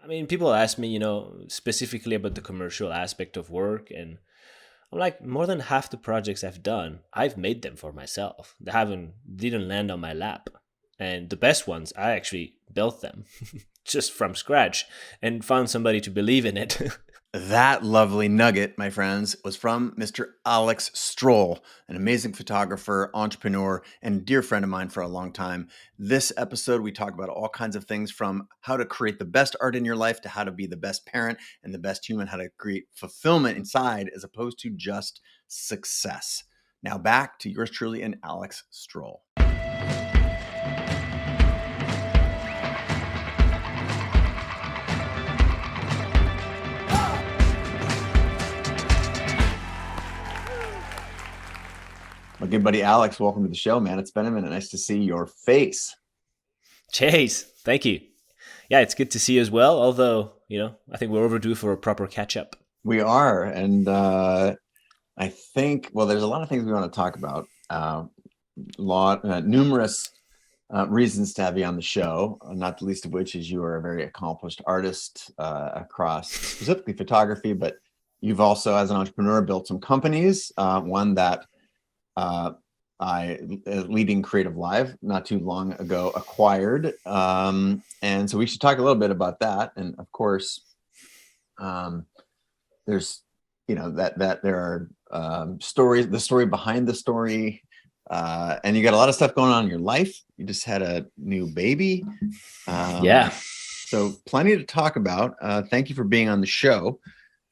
mean, people ask me, specifically about the commercial aspect of work, and I'm like, more than half the projects I've done, I've made them for myself. They didn't land on my lap. And the best ones, I actually built them just from scratch and found somebody to believe in it. That lovely nugget, my friends, was from Mr. Alex Stohl, an amazing photographer, entrepreneur, and dear friend of mine for a long time. This episode, we talk about all kinds of things from how to create the best art in your life to how to be the best parent and the best human, how to create fulfillment inside as opposed to just success. Now back to yours truly and Alex Stohl. My good buddy Alex, welcome to the show, man. It's been a minute. Nice to see your face. Chase, thank you. Yeah, it's good to see you as well. Although, I think we're overdue for a proper catch up. We are. And I think, there's a lot of things we want to talk about. Numerous reasons to have you on the show, not the least of which is you are a very accomplished artist across specifically photography, but you've also, as an entrepreneur, built some companies. One that leading CreativeLive not too long ago acquired. And so we should talk a little bit about that. And of course, there's, that there are stories, the story behind the story. And you got a lot of stuff going on in your life. You just had a new baby. Yeah. So plenty to talk about. Thank you for being on the show.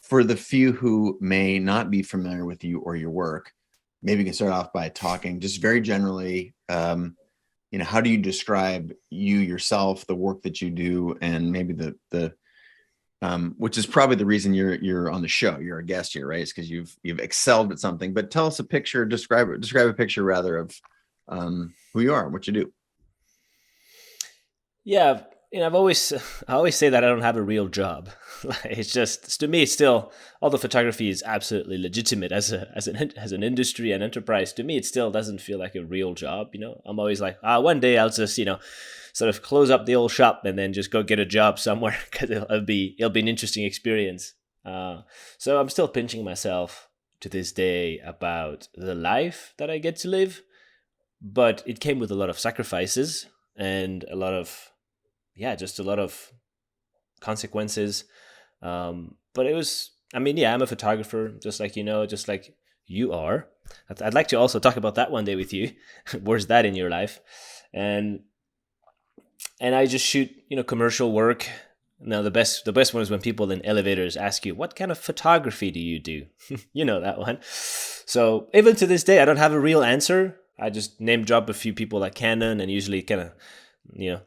For the few who may not be familiar with you or your work, maybe you can start off by talking just very generally, how do you describe you yourself, the work that you do, and maybe the which is probably the reason you're on the show. You're a guest here, right? It's because you've excelled at something. But tell us a picture, describe a picture rather of who you are and what you do. Yeah, I always say that I don't have a real job. It's just, to me, it's still, although photography is absolutely legitimate as an industry and enterprise, to me it still doesn't feel like a real job. I'm always like, one day I'll just sort of close up the old shop and then just go get a job somewhere, because it'll be an interesting experience. So I'm still pinching myself to this day about the life that I get to live, but it came with a lot of sacrifices and a lot of consequences. But it was, I'm a photographer, just like just like you are. I'd like to also talk about that one day with you. Where's that in your life? And I just shoot, commercial work. Now the best one is when people in elevators ask you, what kind of photography do you do? That one. So even to this day, I don't have a real answer. I just name drop a few people like Canon, and usually kind of,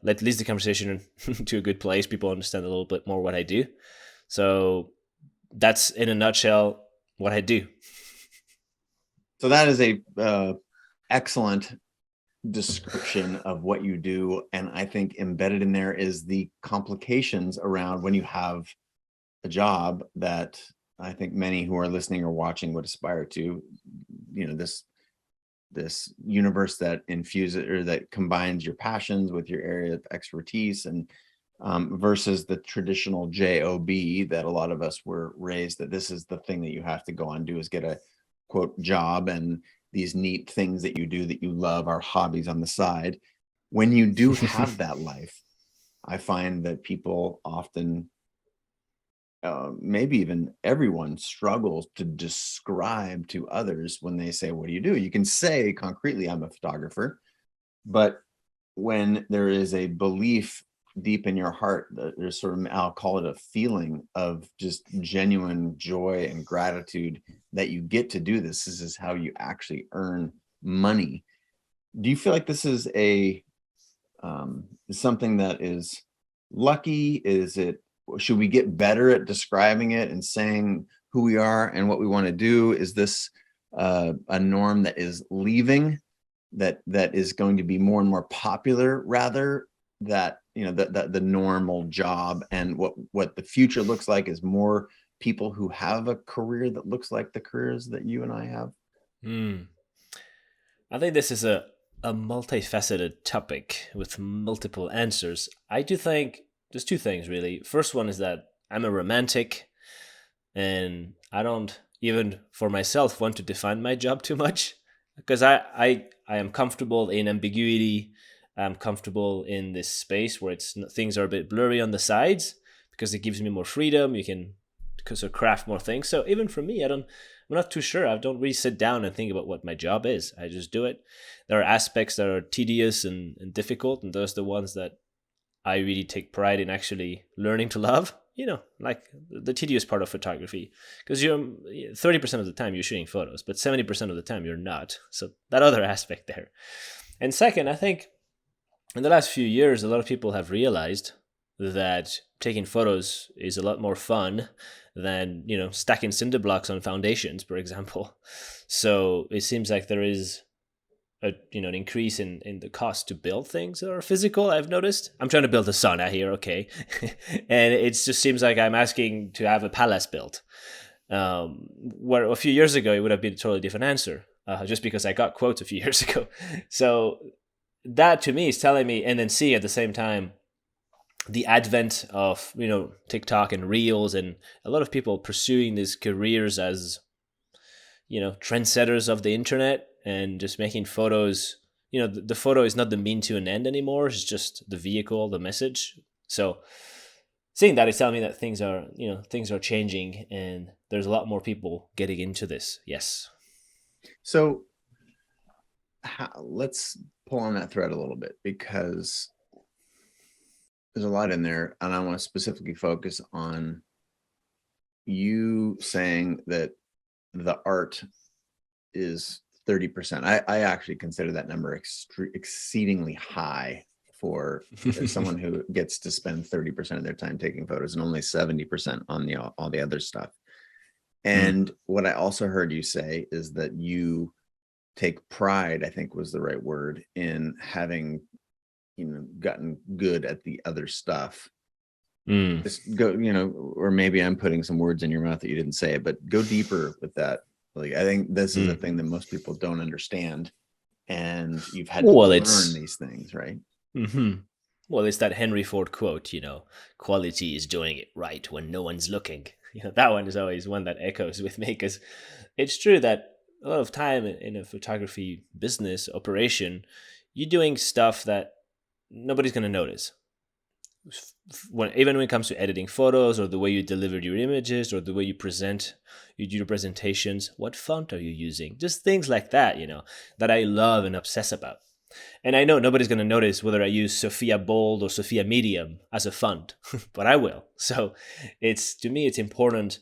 let leads the conversation to a good place. People understand a little bit more what I do. So that's, in a nutshell, what I do. So that is a excellent description of what you do. And I think embedded in there is the complications around when you have a job that I think many who are listening or watching would aspire to, this universe that infuses or that combines your passions with your area of expertise, and versus the traditional job that a lot of us were raised that this is the thing that you have to go on do, is get a quote job, and these neat things that you do that you love are hobbies on the side. When you do have that life, I find that people often, maybe even everyone, struggles to describe to others when they say, what do you do? You can say concretely, I'm a photographer, but when there is a belief deep in your heart, that there's sort of, I'll call it a feeling of just genuine joy and gratitude that you get to do this. This is how you actually earn money. Do you feel like this is something that is lucky? Should we get better at describing it and saying who we are and what we want to do? Is this a norm that is leaving, that is going to be more and more popular, rather that the normal job, and what the future looks like is more people who have a career that looks like the careers that you and I have? I think this is a multifaceted topic with multiple answers. I do think there's two things really. First one is that I'm a romantic, and I don't even for myself want to define my job too much, because I am comfortable in ambiguity. I'm comfortable in this space where things are a bit blurry on the sides, because it gives me more freedom. You can sort of craft more things. So even for me, I'm not too sure. I don't really sit down and think about what my job is. I just do it. There are aspects that are tedious and difficult, and those are the ones that I really take pride in actually learning to love. Like the tedious part of photography, because you're 30% of the time you're shooting photos, but 70% of the time you're not. So that other aspect there. And second, I think in the last few years, a lot of people have realized that taking photos is a lot more fun than, stacking cinder blocks on foundations, for example. So it seems like there is an increase in the cost to build things that are physical. I've noticed. I'm trying to build a sauna here, okay, and it just seems like I'm asking to have a palace built. Where a few years ago it would have been a totally different answer, just because I got quotes a few years ago. So that to me is telling me, and then seeing at the same time the advent of TikTok and Reels, and a lot of people pursuing these careers as trendsetters of the internet, and just making photos. The photo is not the mean to an end anymore. It's just the vehicle, the message. So seeing that is telling me that things are changing, and there's a lot more people getting into this. Yes. So let's pull on that thread a little bit, because there's a lot in there, and I want to specifically focus on you saying that the art is 30%. I actually consider that number exceedingly high for someone who gets to spend 30% of their time taking photos and only 70% on all the other stuff. And what I also heard you say is that you take pride, I think was the right word, in having gotten good at the other stuff. Just go, or maybe I'm putting some words in your mouth that you didn't say, but go deeper with that. Like, I think this is a thing that most people don't understand, and you've had to learn these things, right? Well, it's that Henry Ford quote, quality is doing it right when no one's looking. That one is always one that echoes with me, because it's true that a lot of time in a photography business operation, you're doing stuff that nobody's going to notice. Even when it comes to editing photos, or the way you delivered your images, or the way you do your presentations, what font are you using? Just things like that, that I love and obsess about. And I know nobody's going to notice whether I use Sophia Bold or Sophia Medium as a font, but I will. So to me, it's important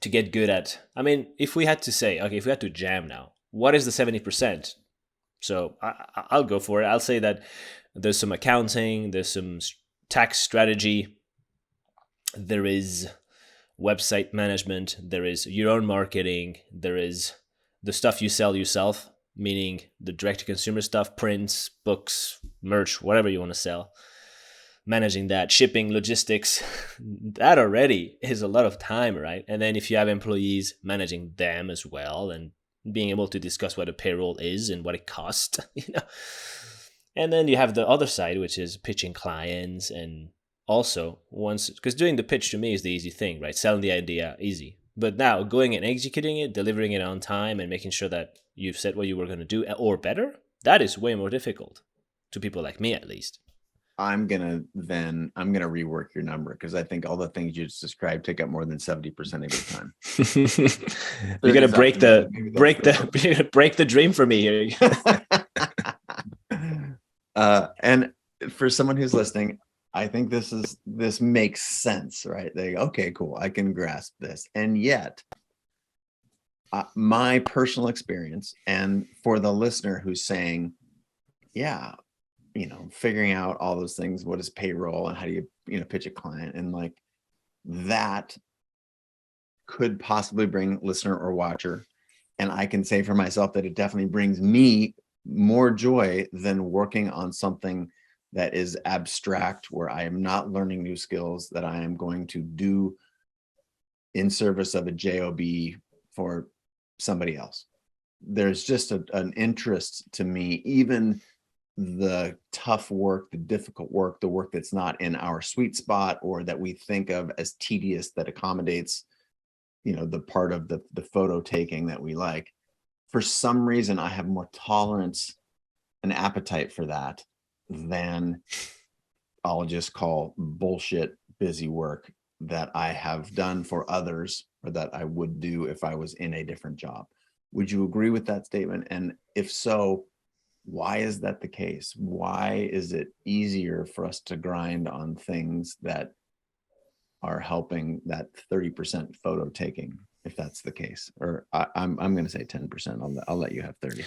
to get good at. I mean, if we had to jam now, what is the 70%? So I'll go for it. I'll say that there's some accounting, there's some tax strategy, there is website management, there is your own marketing, there is the stuff you sell yourself, meaning the direct-to-consumer stuff, prints, books, merch, whatever you want to sell. Managing that, shipping, logistics, that already is a lot of time, right? And then if you have employees, managing them as well, and being able to discuss what a payroll is and what it costs, And then you have the other side, which is pitching clients, and also because doing the pitch to me is the easy thing, right? Selling the idea, easy. But now going and executing it, delivering it on time, and making sure that you've said what you were going to do, or better, that is way more difficult to people like me, at least. I'm gonna rework your number, because I think all the things you just described take up more than 70% of your time. You're gonna break the dream for me here. And for someone who's listening, I think this makes sense, right? They go, okay, cool, I can grasp this. And yet, my personal experience, and for the listener who's saying, yeah, figuring out all those things, what is payroll and how do you pitch a client, and like that could possibly bring listener or watcher. And I can say for myself that it definitely brings me more joy than working on something that is abstract, where I am not learning new skills that I am going to do in service of a job for somebody else. There's just an interest to me, even the tough work, the difficult work, the work that's not in our sweet spot or that we think of as tedious that accommodates, the part of the photo taking that we like. For some reason, I have more tolerance and appetite for that than I'll just call bullshit busy work that I have done for others or that I would do if I was in a different job. Would you agree with that statement? And if so, why is that the case? Why is it easier for us to grind on things that are helping that 30% photo taking, if that's the case? Or I'm going to say 10%. I'll let you have 30.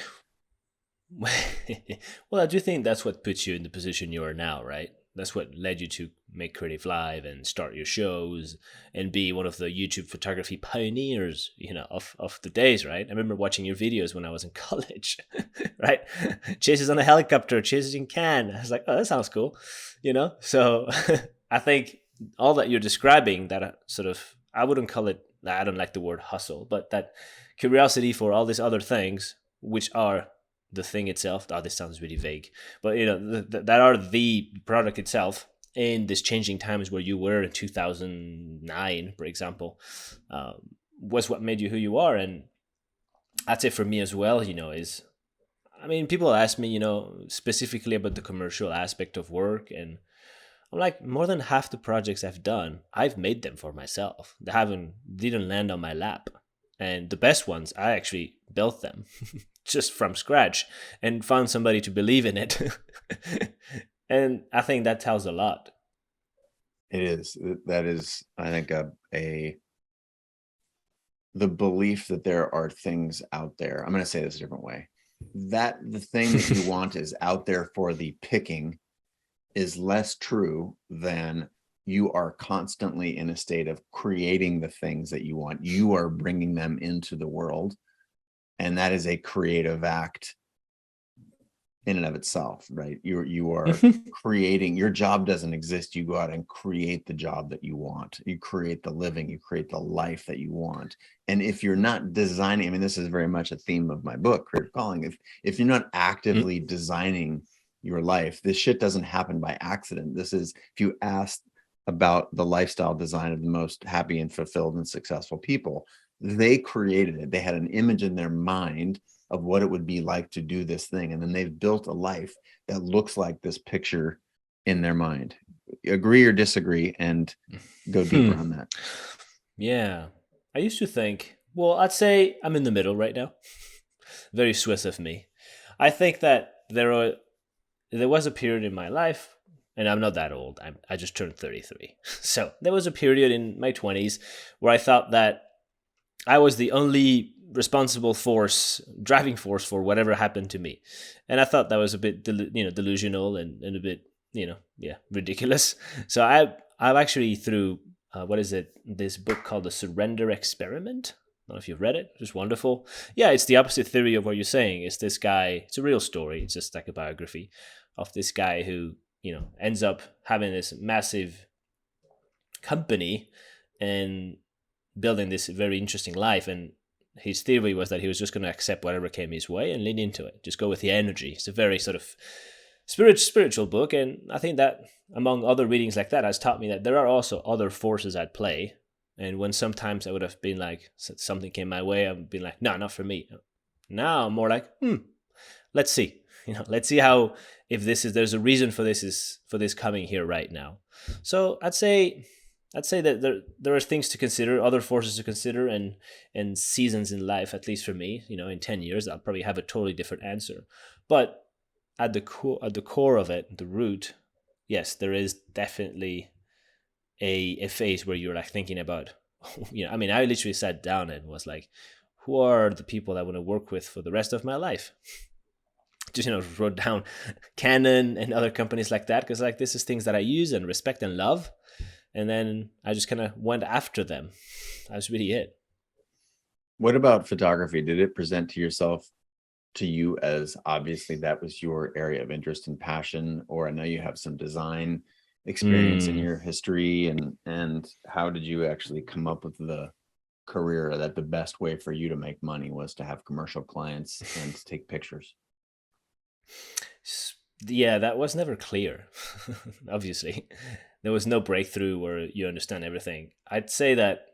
Well, I do think that's what puts you in the position you are now, right? That's what led you to make CreativeLive and start your shows and be one of the YouTube photography pioneers, of the days, right? I remember watching your videos when I was in college, right? Chases on a helicopter, chases in Cannes. I was like, oh, that sounds cool, So I think all that you're describing, that sort of, I wouldn't call it, I don't like the word hustle, but that curiosity for all these other things, which are the thing itself. Oh, this sounds really vague, but that are the product itself in this changing times where you were in 2009, for example, was what made you who you are. And that's it for me as well. People ask me, specifically about the commercial aspect of work, and I'm like, more than half the projects I've done, I've made them for myself. They didn't land on my lap. And the best ones, I actually built them just from scratch and found somebody to believe in it. And I think that tells a lot. It is. That is, I think, the belief that there are things out there. I'm going to say this a different way. That the thing that you want is out there for the picking is less true than you are constantly in a state of creating the things that you want. You are bringing them into the world. And that is a creative act in and of itself, right? You are creating. Your job doesn't exist. You go out and create the job that you want. You create the living, you create the life that you want. And if you're not designing, this is very much a theme of my book, Creative Calling. If you're not actively designing your life, this shit doesn't happen by accident. This is, if you ask about the lifestyle design of the most happy and fulfilled and successful people, they created it. They had an image in their mind of what it would be like to do this thing. And then they've built a life that looks like this picture in their mind. Agree or disagree, and go deeper on that. Yeah. I used to think, well, I'd say I'm in the middle right now. Very Swiss of me. I think that there was a period in my life, and I'm not that old. I just turned 33. So there was a period in my 20s where I thought that I was the only responsible driving force for whatever happened to me. And I thought that was a bit, delusional and a bit, ridiculous. So I've actually, through, this book called The Surrender Experiment. I don't know if you've read it. It's wonderful. Yeah, it's the opposite theory of what you're saying. It's this guy, it's a real story. It's just like a biography of this guy who, ends up having this massive company and building this very interesting life. And his theory was that he was just going to accept whatever came his way and lean into it, just go with the energy. It's a very sort of spiritual book, and I think that among other readings like that has taught me that there are also other forces at play. And when sometimes I would have been like, something came my way, I would be like, no, not for me. Now I'm more like, let's see, let's see how, if there's a reason for this coming here right now. So I'd say that there are things to consider, other forces to consider, and seasons in life. At least for me, in 10 years, I'll probably have a totally different answer. But at the core of it, the root, yes, there is definitely a phase where you're like thinking about, I literally sat down and was like, who are the people I want to work with for the rest of my life? Just wrote down Canon and other companies like that, because like this is things that I use and respect and love. And then I just kind of went after them. That was really it. What about photography? Did it present to you as obviously that was your area of interest and passion? Or I know you have some design experience in your history, and how did you actually come up with the career that the best way for you to make money was to have commercial clients and to take pictures? Yeah, that was never clear. Obviously, there was no breakthrough where you understand everything. I'd say that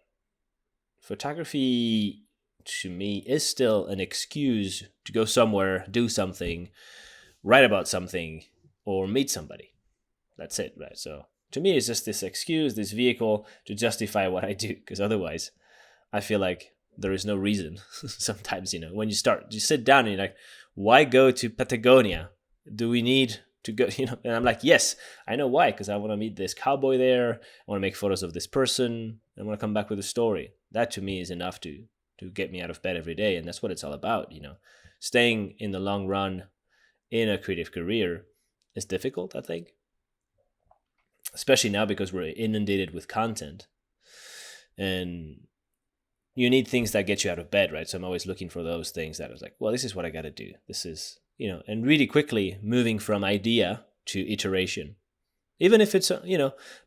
photography to me is still an excuse to go somewhere, do something, write about something, or meet somebody. That's it, right? So to me, it's just this excuse, this vehicle to justify what I do, because otherwise, I feel like there is no reason. Sometimes, when you sit down and you're like, why go to Patagonia? Do we need to go? And I'm like, yes, I know why, because I want to meet this cowboy there. I want to make photos of this person. I want to come back with a story. That to me is enough to get me out of bed every day, and that's what it's all about. Staying in the long run in a creative career is difficult, I think, especially now because we're inundated with content, and you need things that get you out of bed, right? So I'm always looking for those things that I was like, well, this is what I got to do. This is, and really quickly moving from idea to iteration. Even if it's,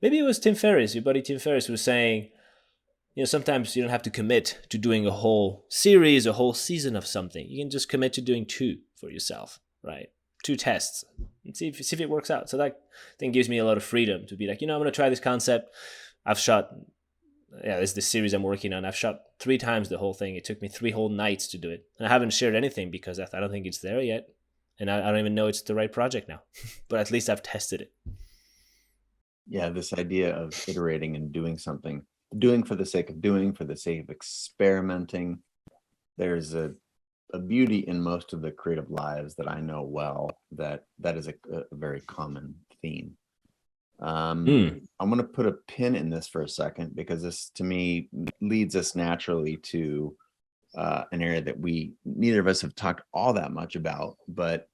maybe it was Tim Ferriss, your buddy Tim Ferriss was saying, sometimes you don't have to commit to doing a whole series, a whole season of something. You can just commit to doing 2 for yourself, right? 2 tests and see if it works out. So that thing gives me a lot of freedom to be like, I'm going to try this concept. I've shot, there's this series I'm working on. I've shot 3 times the whole thing. It took me 3 whole nights to do it. And I haven't shared anything because I don't think it's there yet. And I don't even know it's the right project now. But at least I've tested it. Yeah, this idea of iterating and doing something, doing for the sake of doing, for the sake of experimenting. There's a beauty in most of the creative lives that I know well that is a very common theme. I'm going to put a pin in this for a second because this, to me, leads us naturally to an area that neither of us have talked all that much about, but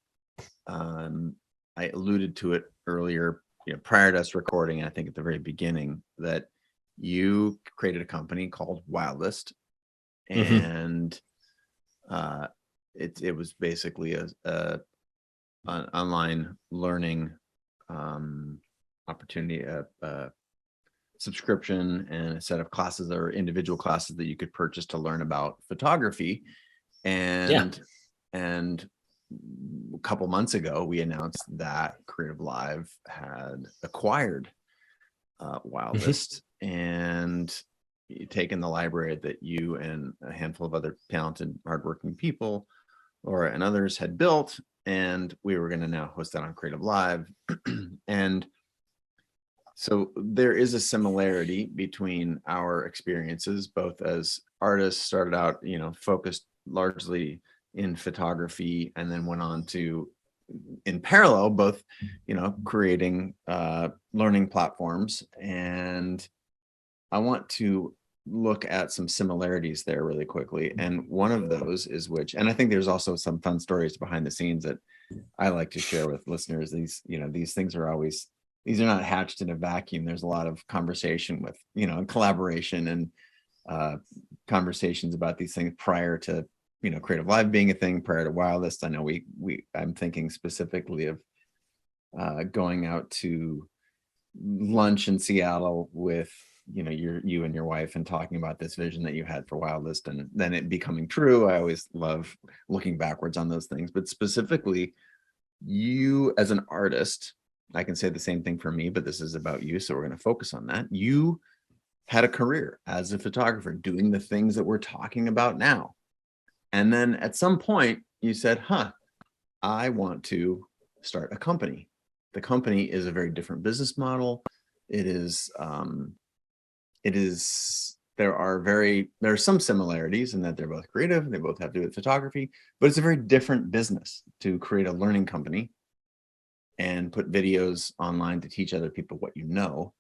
I alluded to it earlier, prior to us recording, I think at the very beginning, that you created a company called Wildest, and it was basically an online learning opportunity, a subscription and a set of classes or individual classes that you could purchase to learn about photography. And a couple months ago, we announced that CreativeLive had acquired Wildest and taken the library that you and a handful of other talented, hardworking people, Laura and others, had built, and we were going to now host that on CreativeLive. And so there is a similarity between our experiences, both as artists, started out, focused largely in photography, and then went on to, in parallel, both, creating learning platforms. And I want to look at some similarities there really quickly. And one of those is and I think there's also some fun stories behind the scenes that I like to share with listeners. These things are always, these are not hatched in a vacuum. There's a lot of conversation with, collaboration and conversations about these things prior to, CreativeLive being a thing, prior to Wildest. I know I'm thinking specifically of going out to lunch in Seattle with, you and your wife, and talking about this vision that you had for Wildest, and then it becoming true. I always love looking backwards on those things, but specifically you as an artist, I can say the same thing for me, but this is about you, so we're going to focus on that. You had a career as a photographer doing the things that we're talking about now. And then at some point you said, I want to start a company. The company is a very different business model. There are some similarities in that they're both creative. They both have to do with photography, but it's a very different business to create a learning company and put videos online to teach other people what you know,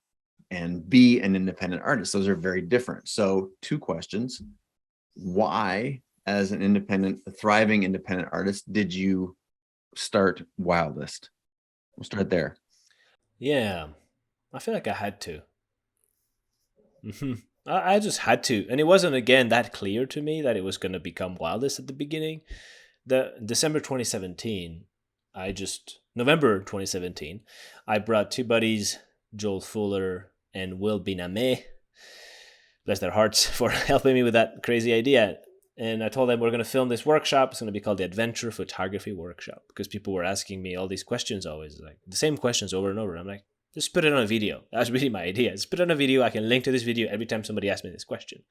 and be an independent artist. Those are very different. So 2 questions. Why, as a thriving independent artist, did you start Wildest? We'll start there. Yeah, I feel like I had to. I just had to. And it wasn't, again, that clear to me that it was going to become Wildest at the beginning. The December 2017, November 2017, I brought 2 buddies, Joel Fuller and Will Biname, bless their hearts, for helping me with that crazy idea. And I told them we're going to film this workshop. It's going to be called the Adventure Photography Workshop, because people were asking me all these questions always, like the same questions over and over. I'm like, just put it on a video. That was really my idea. Just put it on a video. I can link to this video every time somebody asks me this question.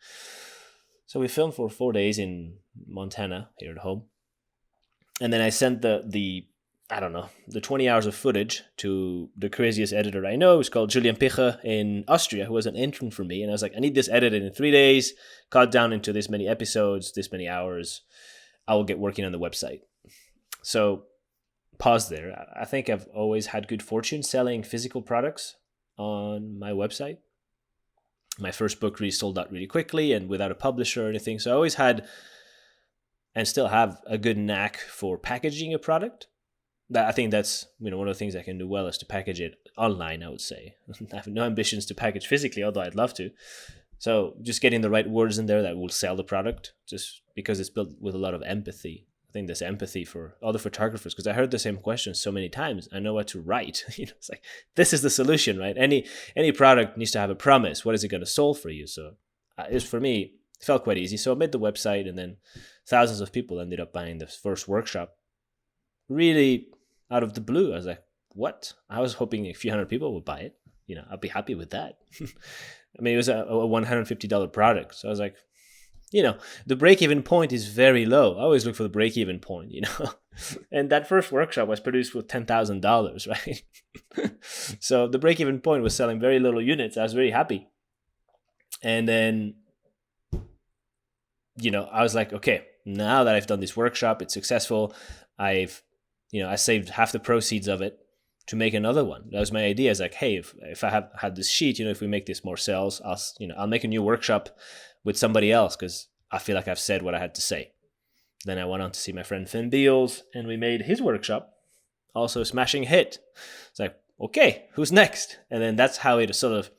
So we filmed for 4 days in Montana here at home. And then I sent the 20 hours of footage to the craziest editor I know. It was called Julian Piche in Austria, who was an intern for me. And I was like, I need this edited in 3 days, cut down into this many episodes, this many hours. I will get working on the website. So pause there. I think I've always had good fortune selling physical products on my website. My first book really sold out really quickly and without a publisher or anything. So I always had and still have a good knack for packaging a product. I think that's one of the things I can do well is to package it online, I would say. I have no ambitions to package physically, although I'd love to. So just getting the right words in there that will sell the product, just because it's built with a lot of empathy. I think there's empathy for other photographers, because I heard the same question so many times. I know what to write. It's like, this is the solution, right? Any product needs to have a promise. What is it going to solve for you? So for me, it felt quite easy. So I made the website, and then thousands of people ended up buying the first workshop. Really out of the blue. I was like, what? I was hoping a few hundred people would buy it. I'd be happy with that. I mean, it was a $150 product. So I was like, the break-even point is very low. I always look for the break-even point, And that first workshop was produced with $10,000, right? So the break-even point was selling very little units. I was very happy. And then, I was like, okay, now that I've done this workshop, it's successful. I saved half the proceeds of it to make another one. That was my idea. It's like, hey, if I have had this sheet, if we make this more sales, I'll make a new workshop with somebody else, because I feel like I've said what I had to say. Then I went on to see my friend Finn Beals, and we made his workshop, also a smashing hit. It's like, okay, who's next? And then that's how it sort of,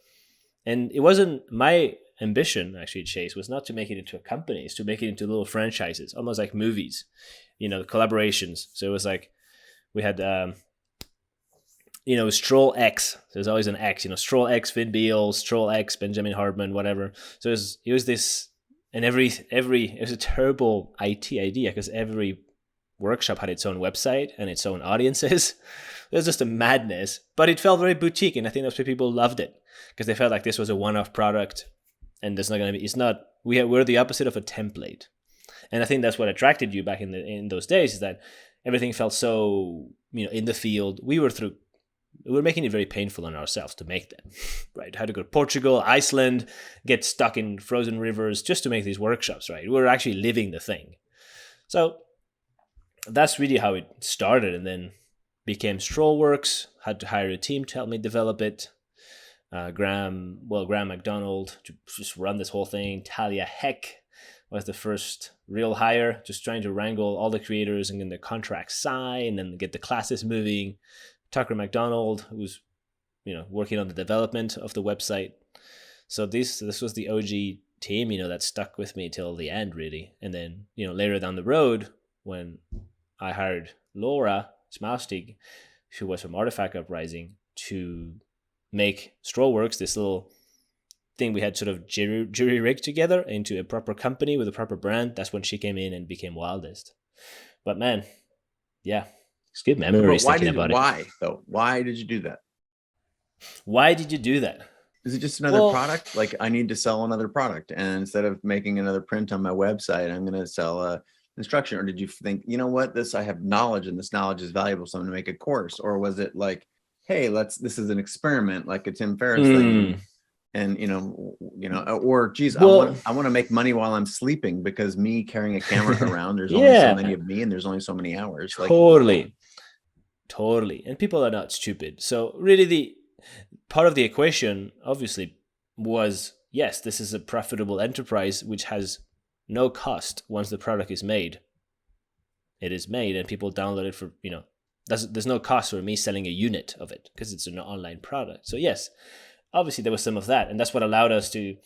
and it wasn't my ambition, actually, Chase, was not to make it into a company. It's to make it into little franchises, almost like movies, collaborations. So it was like, we had, Strohl X. There's always an X, Strohl X, Finn Beals, Strohl X, Benjamin Hardman, whatever. So it was this, and it was a terrible IT idea, because every workshop had its own website and its own audiences. It was just a madness, but it felt very boutique, and I think that's why people loved it, because they felt like this was a one-off product, and there's not going to be. It's not. We're the opposite of a template, and I think that's what attracted you back in those days, is that everything felt so in the field. We were making it very painful on ourselves to make them, right? Had to go to Portugal, Iceland, get stuck in frozen rivers just to make these workshops, right? We were actually living the thing. So that's really how it started, and then became Strollworks. Had to hire a team to help me develop it. Graham McDonald to just run this whole thing. Talia Heck was the first real hire, just trying to wrangle all the creators and get the contracts signed and get the classes moving. Tucker McDonald, who's working on the development of the website. So this was the OG team, that stuck with me till the end, really. And then later down the road, when I hired Laura Smaustig, who was from Artifact Uprising, to make Strollworks, this little thing we had sort of jury rigged together into a proper company with a proper brand. That's when she came in and became Wildest. But man, yeah, it's good memories thinking about it. Why though? Why did you do that? Why did you do that? Is it just another product? Like, I need to sell another product, and instead of making another print on my website, I'm going to sell a instruction? Or did you think, I have knowledge, and this knowledge is valuable, so I'm going to make a course? Or was it like, hey, this is an experiment, like a Tim Ferriss thing, and or geez, I want to make money while I'm sleeping, because me carrying a camera around, there's only so many of me, and there's only so many hours. Totally. And people are not stupid. So really, the part of the equation obviously was, yes, this is a profitable enterprise which has no cost once the product is made. It is made and people download it for, there's no cost for me selling a unit of it because it's an online product. So yes, obviously there was some of that, and that's what allowed us to,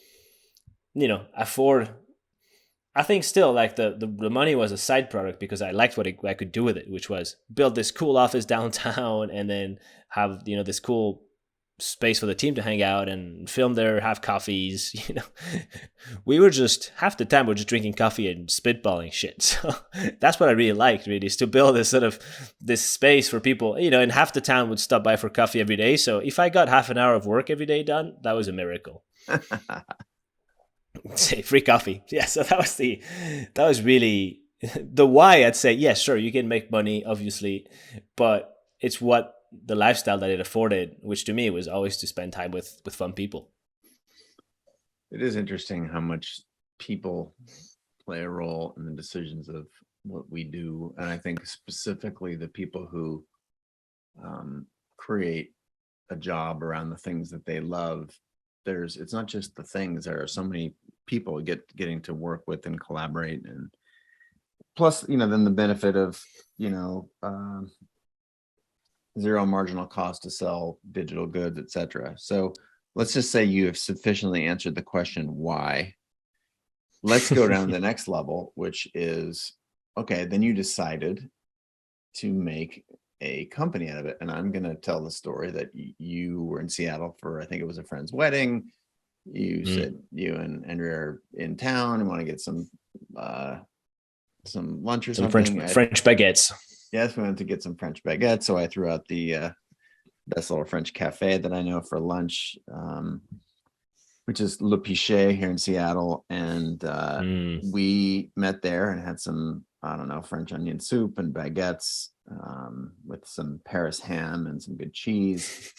afford. I think still, like, the money was a side product because I liked what I could do with it, which was build this cool office downtown and then have, this cool space for the team to hang out and film there, have coffees. We were just half the time we're just drinking coffee and spitballing shit. So that's what I really liked, really, is to build this sort of this space for people, and half the town would stop by for coffee every day. So if I got half an hour of work every day done, that was a miracle. Say free coffee. Yeah. So that was really the why. I'd say, yeah, sure, you can make money, obviously, but it's what the lifestyle that it afforded, which to me was always to spend time with fun people. It is interesting how much people play a role in the decisions of what we do. And I think specifically the people who create a job around the things that they love. It's not just the things. There are so many people getting to work with and collaborate, and plus, then the benefit of, zero marginal cost to sell digital goods, etc. So let's just say you have sufficiently answered the question why. Let's go down to the next level, which is, okay, then you decided to make a company out of it. And I'm going to tell the story that you were in Seattle for, I think it was a friend's wedding. You said you and Andrea are in town and want to get some lunch or something. French baguettes. Yes, we went to get some French baguettes. So I threw out the best little French cafe that I know for lunch, which is Le Pichet here in Seattle. And we met there and had some, I don't know, French onion soup and baguettes with some Paris ham and some good cheese,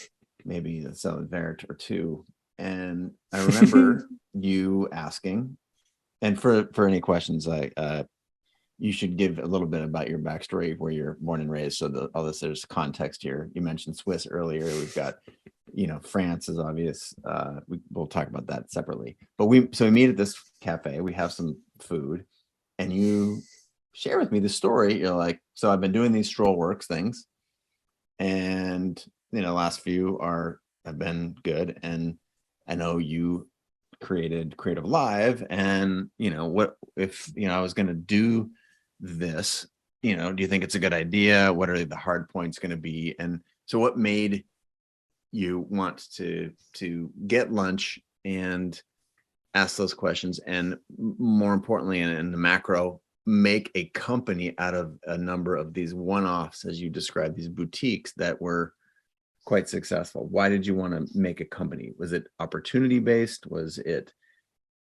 maybe a salad vert or two. And I remember you asking, and for any questions, you should give a little bit about your backstory, where you're born and raised. So all this, there's context here. You mentioned Swiss earlier. We've got, France is obvious. We'll talk about that separately. But we meet at this cafe. We have some food, and you share with me the story. You're like, so I've been doing these Strohl Works things, and last few have been good, and I know you created CreativeLive, and what if I was going to do this, do you think it's a good idea? What are the hard points going to be? And so what made you want to get lunch and ask those questions, and more importantly, in the macro, make a company out of a number of these one-offs, as you described, these boutiques that were quite successful? Why did you want to make a company? Was it opportunity based? Was it,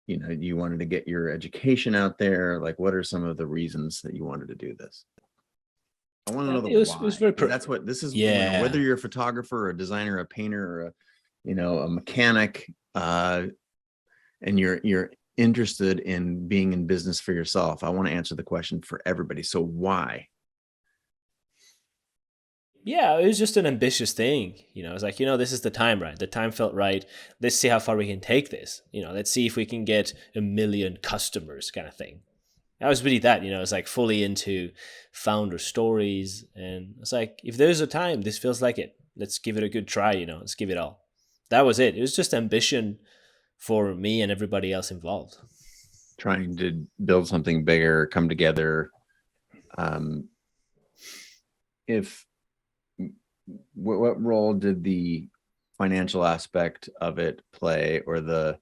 you wanted to get your education out there? Like, what are some of the reasons that you wanted to do this? I want to know the why. It was very that's what this is. Yeah. Whether you're a photographer or a designer, a painter, or a mechanic, and you're interested in being in business for yourself, I want to answer the question for everybody. So why? Yeah, it was just an ambitious thing. It's like, this is the time, right? The time felt right. Let's see how far we can take this. Let's see if we can get 1 million customers, kind of thing. I was really that, it's like fully into founder stories. And it's like, if there's a time, this feels like it. Let's give it a good try, let's give it all. That was it. It was just ambition for me and everybody else involved. Trying to build something bigger, come together. What role did the financial aspect of it play, or the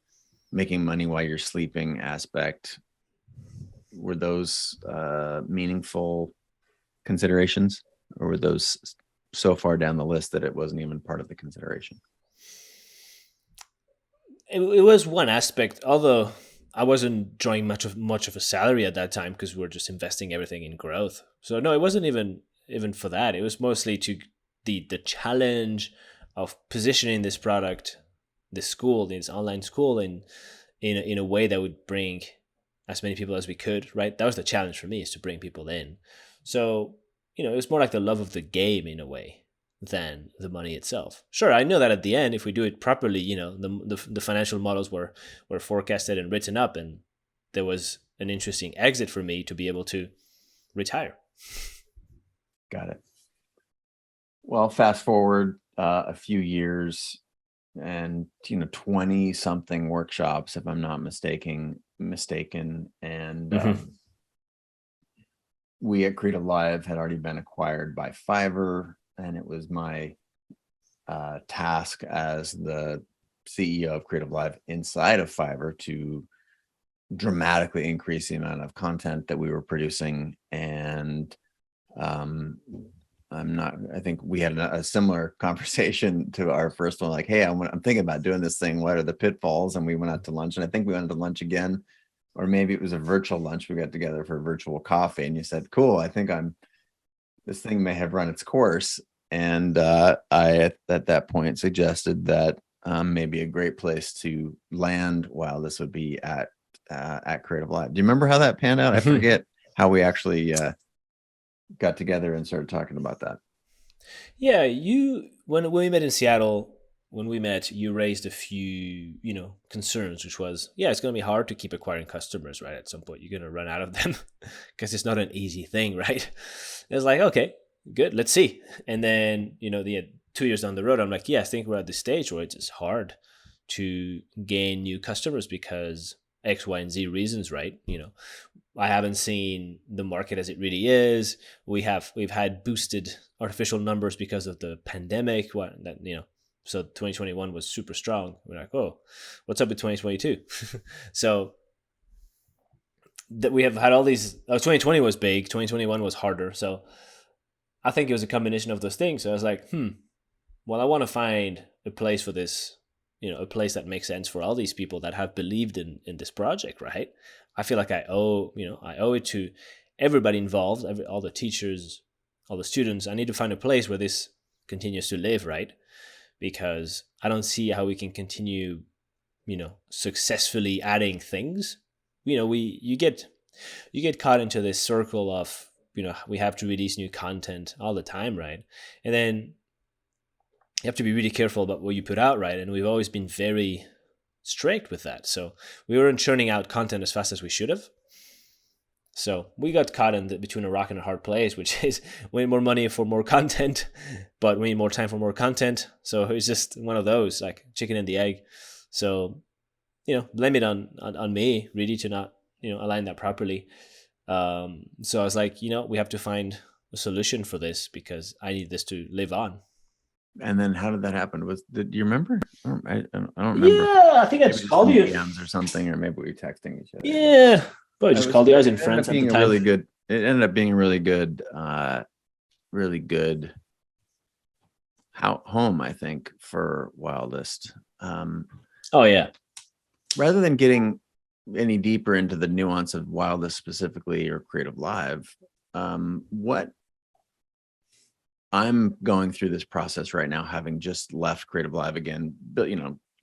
making money while you're sleeping aspect? Were those meaningful considerations, or were those so far down the list that it wasn't even part of the consideration? It was one aspect, although I wasn't drawing much of a salary at that time, because we were just investing everything in growth. So no, it wasn't even for that. It was mostly to the challenge of positioning this product, this online school, in a way that would bring as many people as we could, right? That was the challenge for me, is to bring people in. So, it was more like the love of the game in a way than the money itself. Sure, I know that at the end, if we do it properly, the financial models were forecasted and written up, and there was an interesting exit for me to be able to retire. Got it. Well, fast forward a few years, and 20 something workshops, if I'm not mistaken, and we at CreativeLive had already been acquired by Fiverr, and it was my task as the CEO of CreativeLive inside of Fiverr to dramatically increase the amount of content that we were producing. And I think we had a similar conversation to our first one, like, hey, I'm thinking about doing this thing. What are the pitfalls? And we went out to lunch, and I think we went to lunch again, or maybe it was a virtual lunch. We got together for a virtual coffee, and you said, cool, I think this thing may have run its course. And I, at that point, suggested that maybe a great place to land while this would be at CreativeLive. Do you remember how that panned out? I forget how we actually got together and started talking about that. Yeah, when we met in Seattle, you raised a few, concerns, which was, yeah, it's going to be hard to keep acquiring customers, right? At some point, you're going to run out of them because it's not an easy thing, right? It's like, okay, good, let's see. And then, the 2 years down the road, I'm like, yeah, I think we're at this stage where it's just hard to gain new customers because X, Y, and Z reasons, right? I haven't seen the market as it really is. We've had boosted artificial numbers because of the pandemic. So 2021 was super strong. We're like, oh, what's up with 2022? So that we have had all these. 2020 was big. 2021 was harder. So I think it was a combination of those things. So I was like, well, I want to find a place for this. A place that makes sense for all these people that have believed in this project, right? I feel like I owe it to everybody involved, all the teachers, all the students. I need to find a place where this continues to live, right? Because I don't see how we can continue, successfully adding things. You get caught into this circle of, we have to release new content all the time, right? And then you have to be really careful about what you put out, right? And we've always been very strict with that. So we weren't churning out content as fast as we should have. So we got caught between a rock and a hard place, which is we need more money for more content, but we need more time for more content. So it's just one of those, like chicken and the egg. So, blame it on me, really, to not, align that properly. So I was like, we have to find a solution for this because I need this to live on. And then how did that happen? Do you remember? I don't remember. Yeah, I think I just called you. DMs or something, or maybe we were texting each other. Yeah, but I just called you. I was in France at the time. It ended up being a really good home, I think, for Wildest. Oh yeah. Rather than getting any deeper into the nuance of Wildest specifically or CreativeLive, what I'm going through this process right now, having just left CreativeLive again, but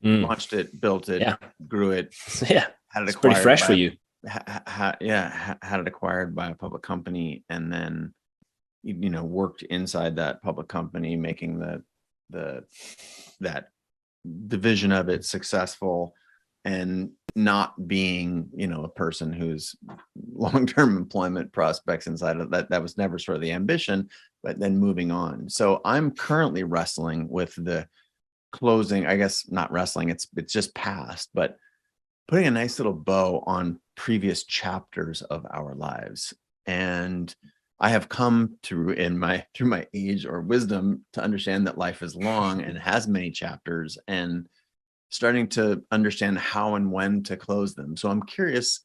launched it, built it, grew it. Yeah, had it it's pretty fresh for you. Had it acquired by a public company, and then worked inside that public company, making that division of it successful, and not being a person whose long-term employment prospects inside of that was never sort of the ambition, but then moving on. So I'm currently wrestling with the closing, I guess not wrestling, it's just past, but putting a nice little bow on previous chapters of our lives. And I have come through my age or wisdom to understand that life is long and has many chapters, and starting to understand how and when to close them. So I'm curious,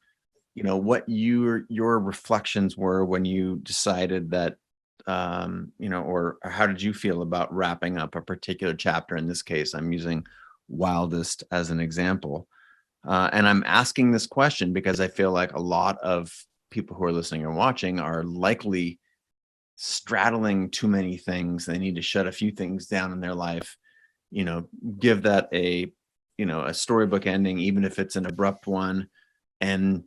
what your reflections were when you decided that, or how did you feel about wrapping up a particular chapter? In this case, I'm using Wildest as an example. And I'm asking this question because I feel like a lot of people who are listening and watching are likely straddling too many things. They need to shut a few things down in their life, give that a storybook ending, even if it's an abrupt one, and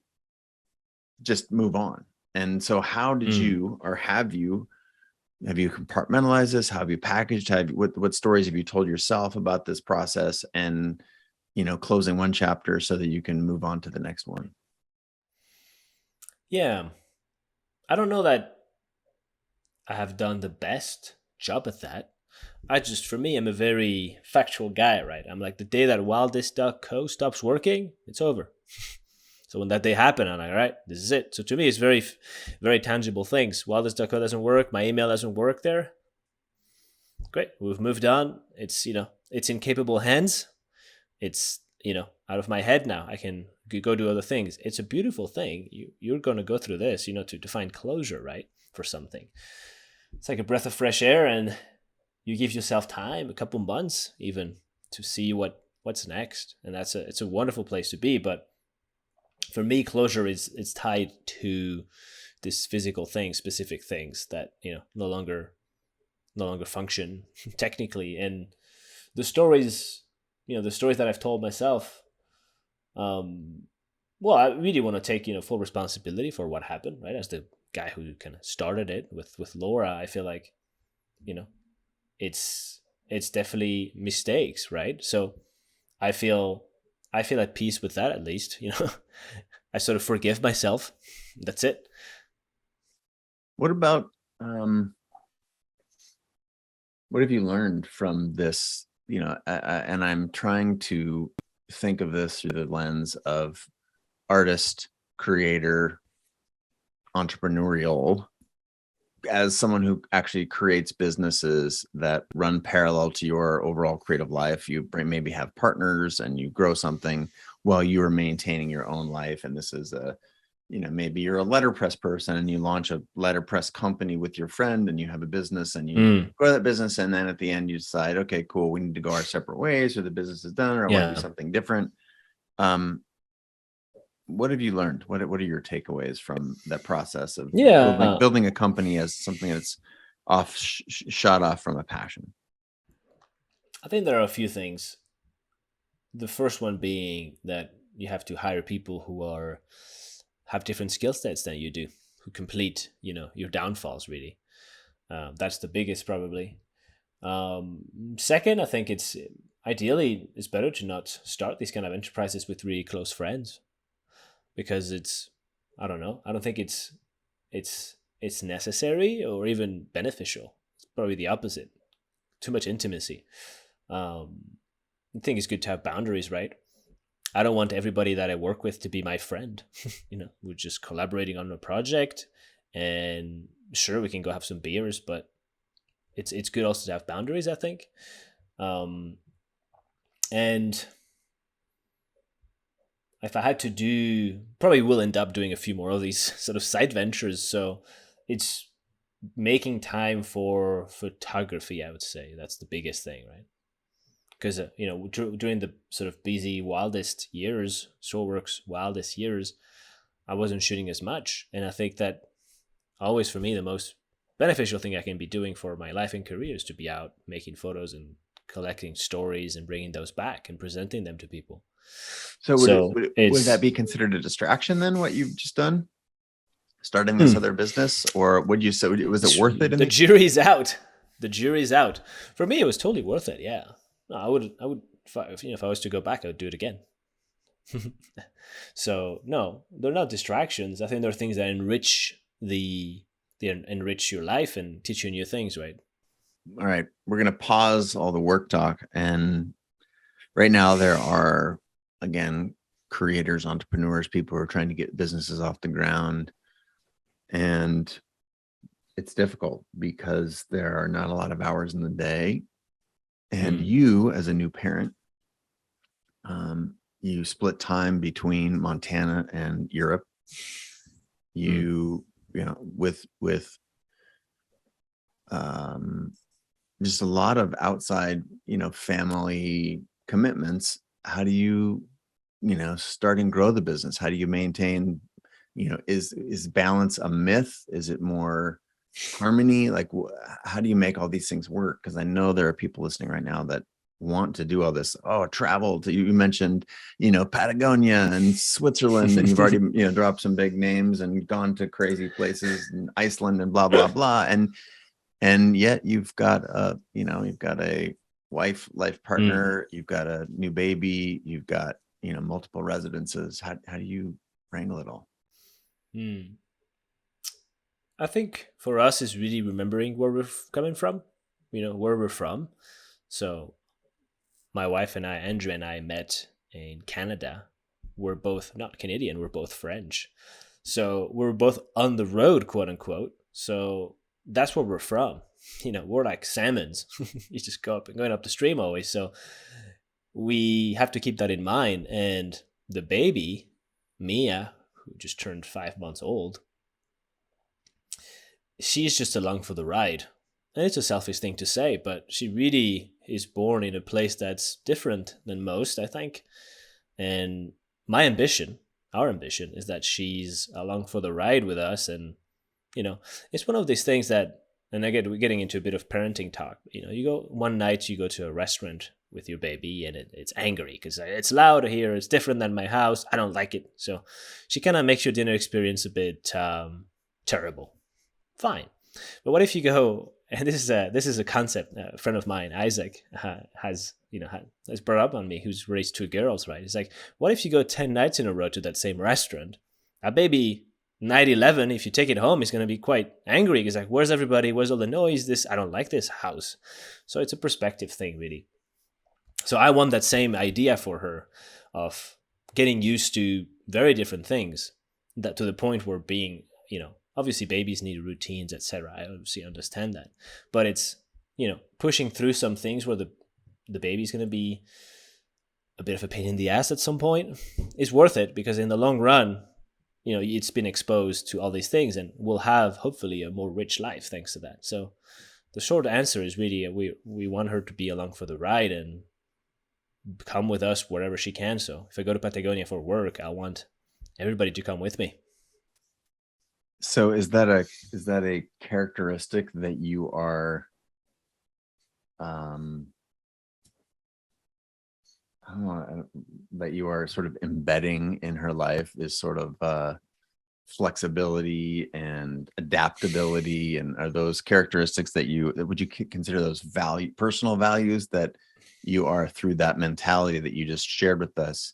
just move on. And so how did you, or have you compartmentalized this? How have you packaged? What stories have you told yourself about this process, and closing one chapter so that you can move on to the next one? Yeah, I don't know that I have done the best job at that. For me, I'm a very factual guy, right? I'm like, the day that wildest.co stops working, it's over. So when that day happened, I'm like, all right, this is it. So to me, it's very, very tangible things. Wildest.co doesn't work. My email doesn't work there. great. We've moved on. It's, it's in capable hands. It's, out of my head now. I can go do other things. It's a beautiful thing. You're going to go through this, to find closure, right? For something. It's like a breath of fresh air, and you give yourself time, a couple months even, to see what's next. And it's a wonderful place to be. But for me, closure is tied to this physical thing, specific things that, no longer function technically. And the stories that I've told myself, well, I really want to take, full responsibility for what happened, right? As the guy who kind of started it with Laura, I feel like, it's definitely mistakes, right? So I feel at peace with that, at least. I sort of forgive myself. That's it. What about what have you learned from this? And I'm trying to think of this through the lens of artist, creator, entrepreneurial, as someone who actually creates businesses that run parallel to your overall creative life. You maybe have partners and you grow something while you are maintaining your own life. And this is maybe you're a letterpress person and you launch a letterpress company with your friend and you have a business and you grow that business. And then at the end you decide, okay, cool, we need to go our separate ways, or the business is done, or I want to do something different. What have you learned? What are your takeaways from that process of building a company as something that's shot off from a passion? I think there are a few things. The first one being that you have to hire people who have different skill sets than you do, who complete, your downfalls, really. That's the biggest, probably. Second, I think it's better to not start these kind of enterprises with really close friends, because I don't know. I don't think it's necessary or even beneficial. It's probably the opposite. Too much intimacy. I think it's good to have boundaries, right? I don't want everybody that I work with to be my friend. We're just collaborating on a project, and sure, we can go have some beers, but it's good also to have boundaries, I think. And if I had to probably will end up doing a few more of these sort of side ventures. So it's making time for photography, I would say. That's the biggest thing, right? Because, during the sort of busy, wildest years, Soulwork's wildest years, I wasn't shooting as much. And I think that always, for me, the most beneficial thing I can be doing for my life and career is to be out making photos and collecting stories and bringing those back and presenting them to people. So would that be considered a distraction then, what you've just done? Starting this other business? Or would you say, was it worth it? The jury's out. The jury's out. For me, it was totally worth it, yeah. No, I would, if I was to go back, I would do it again. So no, they're not distractions. I think they're things that enrich enrich your life and teach you new things, right? All right, we're going to pause all the work talk. And right now there are, again, creators, entrepreneurs, people who are trying to get businesses off the ground. And it's difficult because there are not a lot of hours in the day. And you, as a new parent, you split time between Montana and Europe. With just a lot of outside, family commitments. How do you, start and grow the business? How do you maintain, is balance a myth? Is it more harmony? Like, how do you make all these things work? Because I know there are people listening right now that want to do all this. Travel to, you mentioned, Patagonia and Switzerland, and you've already, dropped some big names and gone to crazy places in Iceland and blah, blah, blah. And yet you've got a life partner, you've got a new baby, you've got, multiple residences. How do you wrangle it all? I think for us is really remembering where we're coming from, where we're from. So my wife and I, Andrea and I, met in Canada. We're both not Canadian, we're both French. So we're both on the road, quote unquote. So that's where we're from. we're like salmons. You just going up the stream always. So we have to keep that in mind. And the baby, Mia, who just turned 5 months old, she's just along for the ride. And it's a selfish thing to say, but she really is born in a place that's different than most, I think. And my ambition, our ambition, is that she's along for the ride with us. And, it's one of these things that, and again, we're getting into a bit of parenting talk. You go one night, you go to a restaurant with your baby, and it's angry because it's loud here. It's different than my house. I don't like it. So she kind of makes your dinner experience a bit terrible. Fine. But what if you go, and this is a concept a friend of mine, Isaac, has brought up on me, who's raised 2 girls, right? It's like, what if you go 10 nights in a row to that same restaurant? A baby, night 11, if you take it home, is going to be quite angry. It's like, where's everybody? Where's all the noise? I don't like this house. So it's a perspective thing, really. So I want that same idea for her of getting used to very different things, that to the point where being, obviously babies need routines, etc. I obviously understand that. But it's, pushing through some things where the baby's going to be a bit of a pain in the ass at some point is worth it, because in the long run, it's been exposed to all these things and will have hopefully a more rich life thanks to that. So the short answer is really we want her to be along for the ride and come with us wherever she can. So if I go to Patagonia for work, I want everybody to come with me. So is that a characteristic that you are that you are sort of embedding in her life, is sort of flexibility and adaptability? And are those characteristics that would you consider those personal values that you are, through that mentality that you just shared with us,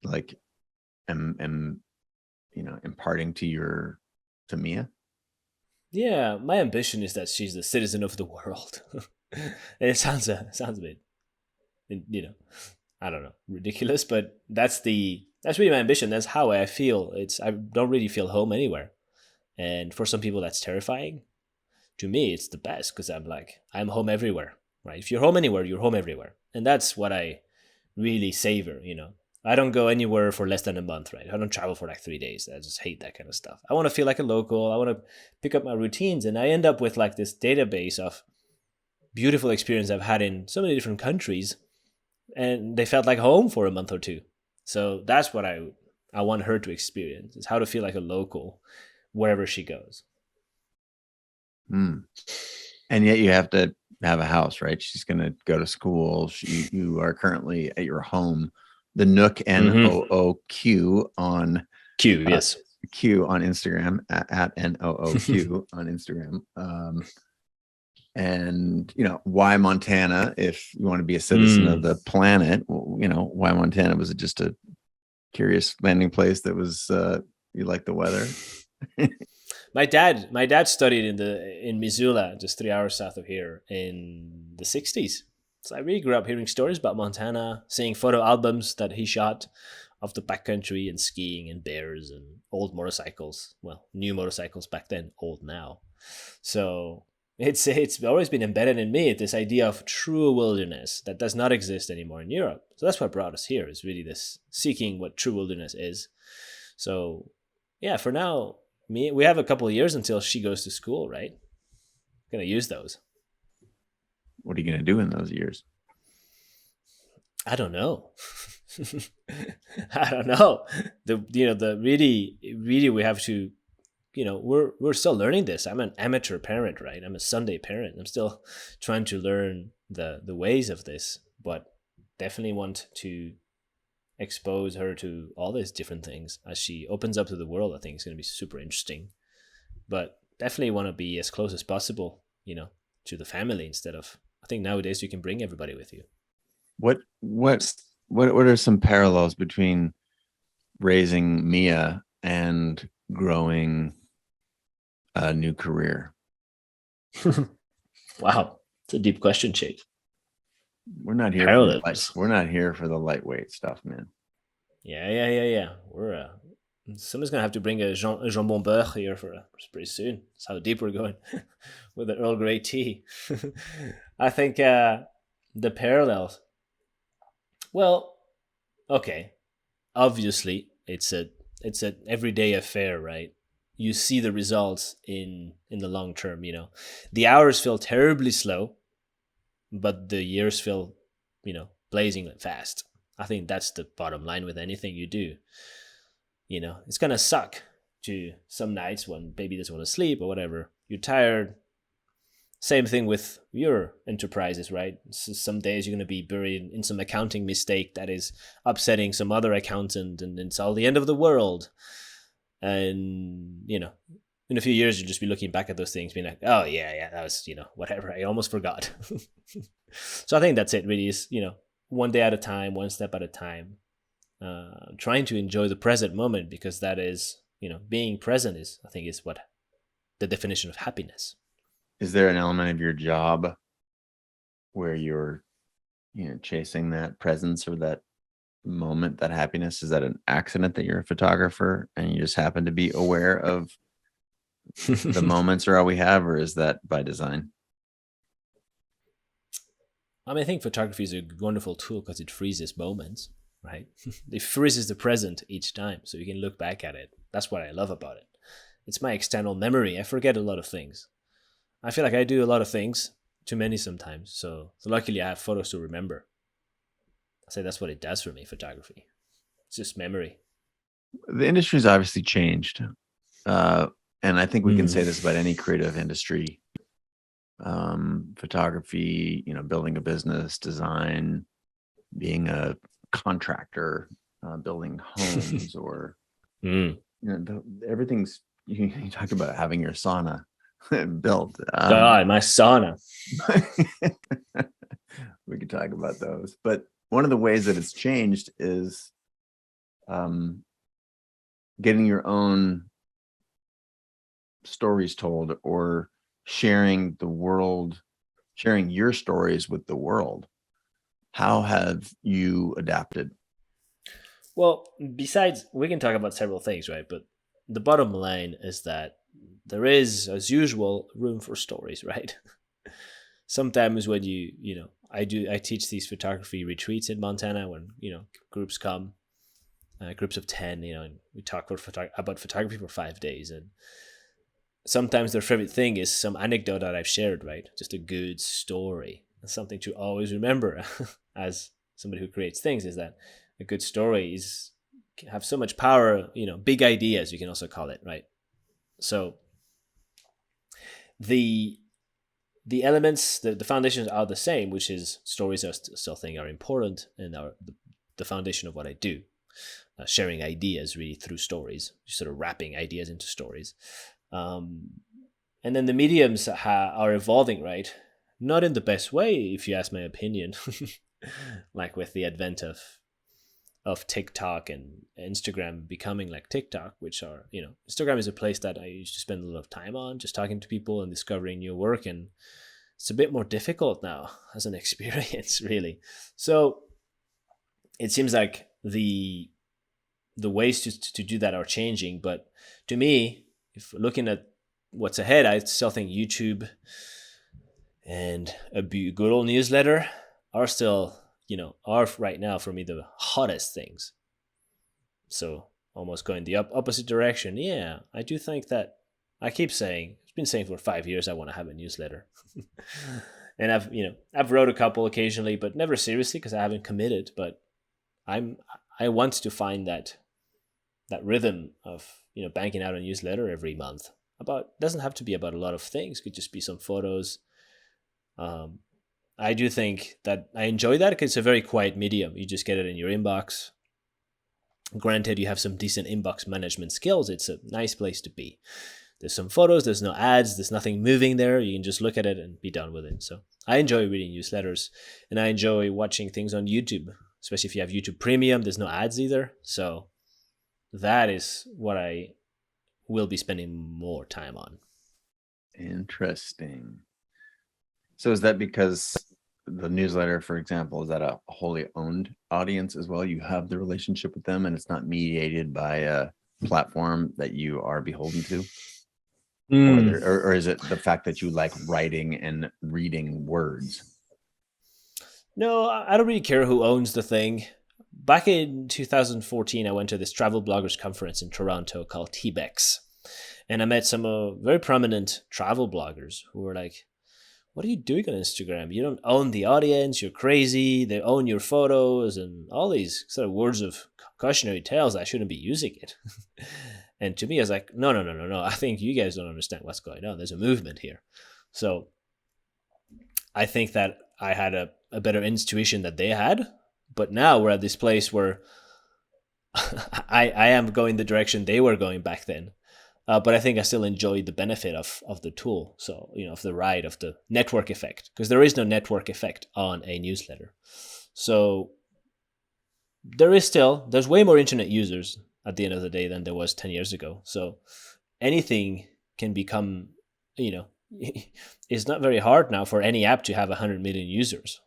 like imparting to Mia? Yeah, my ambition is that she's the citizen of the world. And it sounds a bit, I don't know, ridiculous, but that's really my ambition. That's how I feel. I don't really feel home anywhere. And for some people that's terrifying. To me, it's the best, because I'm home everywhere, right? If you're home anywhere, you're home everywhere. And that's what I really savor, I don't go anywhere for less than a month, right? I don't travel for like 3 days. I just hate that kind of stuff. I want to feel like a local. I want to pick up my routines. And I end up with like this database of beautiful experience I've had in so many different countries, and they felt like home for a month or two. So that's what I want her to experience, is how to feel like a local wherever she goes. And yet you have to have a house, right? She's going to go to school. You are currently at your home, the Nook, NOOQ on Q, yes. Q on Instagram, at NOOQ on Instagram. And why Montana? If you want to be a citizen of the planet, why Montana? Was it just a curious landing place that was you like the weather? My dad studied in Missoula, just 3 hours south of here, in the 60s. So I really grew up hearing stories about Montana, seeing photo albums that he shot of the backcountry and skiing and bears and old motorcycles. Well, new motorcycles back then, old now. So it's always been embedded in me, this idea of true wilderness that does not exist anymore in Europe. So that's what brought us here, is really this seeking what true wilderness is. So yeah, for now, we have a couple of years until she goes to school, right? Gonna use those. What are you gonna do in those years? I don't know. I don't know. The really we have to, we're still learning this. I'm an amateur parent, right? I'm a Sunday parent. I'm still trying to learn the ways of this, but definitely want to expose her to all these different things as she opens up to the world. I think it's going to be super interesting, but definitely want to be as close as possible, to the family, instead of, I think nowadays you can bring everybody with you. What are some parallels between raising Mia and growing a new career? Wow, it's a deep question, Chase. We're not here. We're not here for the lightweight stuff, man. Yeah. We're Someone's gonna have to bring a jambon beurre here for pretty soon. That's how deep we're going with the Earl Grey tea. I think the parallels. Well, okay. Obviously, it's an everyday affair, right? You see the results in the long term. The hours feel terribly slow, but the years feel, blazing fast. I think that's the bottom line with anything you do. It's gonna suck to some nights when baby doesn't want to sleep or whatever. You're tired. Same thing with your enterprises, right? So some days you're going to be buried in some accounting mistake that is upsetting some other accountant, and it's all the end of the world. And, in a few years, you'll just be looking back at those things, being like, oh, yeah, that was, whatever. I almost forgot. So I think that's it, really, is, one day at a time, one step at a time, trying to enjoy the present moment, because that is, being present is, I think, is what the definition of happiness. Is there an element of your job where you're, chasing that presence or that moment, that happiness? Is that an accident that you're a photographer and you just happen to be aware of the moments are all we have, or is that by design? I think photography is a wonderful tool because it freezes moments, right? It freezes the present each time, so you can look back at it. That's what I love about it. It's my external memory. I forget a lot of things. I feel like I do a lot of things, too many sometimes. So luckily I have photos to remember. I say that's what it does for me, photography. It's just memory. The industry's obviously changed. And I think we can say this about any creative industry. Photography, building a business, design, being a contractor, building homes, or everything's. You talk about having your sauna built. God, my sauna. We could talk about those, but one of the ways that it's changed is getting your own stories told, or sharing your stories with the world. How have you adapted? Well, besides, we can talk about several things, right? But the bottom line is that there is, as usual, room for stories, right? Sometimes when I teach these photography retreats in Montana when, groups come, groups of 10, and we talk about photography for 5 days. And sometimes their favorite thing is some anecdote that I've shared, right? Just a good story. That's something to always remember as somebody who creates things, is that a good story can have so much power, big ideas, you can also call it, right? So the elements, the foundations are the same, which is stories are still think are important and are the foundation of what I do. Sharing ideas really through stories, sort of wrapping ideas into stories. And then the mediums are evolving, right? Not in the best way, if you ask my opinion. Like with the advent of TikTok and Instagram becoming like TikTok, which are, Instagram is a place that I used to spend a lot of time on, just talking to people and discovering new work. And it's a bit more difficult now as an experience, really. So it seems like the ways to do that are changing. But to me, if looking at what's ahead, I still think YouTube and a good old newsletter are still, are right now for me the hottest things. So almost going the opposite direction. Yeah, I do think that I keep saying, it's been saying for 5 years, I want to have a newsletter. And I've wrote a couple occasionally, but never seriously because I haven't committed. But I want to find that rhythm of, banking out a newsletter every month. Doesn't have to be about a lot of things. Could just be some photos. I do think that I enjoy that because it's a very quiet medium. You just get it in your inbox. Granted, you have some decent inbox management skills. It's a nice place to be. There's some photos, there's no ads, there's nothing moving there. You can just look at it and be done with it. So I enjoy reading newsletters, and I enjoy watching things on YouTube, especially if you have YouTube Premium. There's no ads either. So that is what I will be spending more time on. Interesting. So is that because the newsletter, for example, is that a wholly owned audience as well? You have the relationship with them and it's not mediated by platform that you are beholden to? Mm. Or is it the fact that you like writing and reading words? No, I don't really care who owns the thing. Back in 2014, I went to this travel bloggers conference in Toronto called TBEX. And I met some very prominent travel bloggers who were like, what are you doing on Instagram? You don't own the audience. You're crazy. They own your photos and all these sort of words of cautionary tales. I shouldn't be using it. And to me, I was like, no, no, no, no, no. I think you guys don't understand what's going on. There's a movement here. So I think that I had a better intuition that they had. But now we're at this place where I am going the direction they were going back then. But I think I still enjoy the benefit of the tool. So, of the ride, of the network effect, because there is no network effect on a newsletter. So there's way more internet users at the end of the day than there was 10 years ago. So anything can become, it's not very hard now for any app to have 100 million users.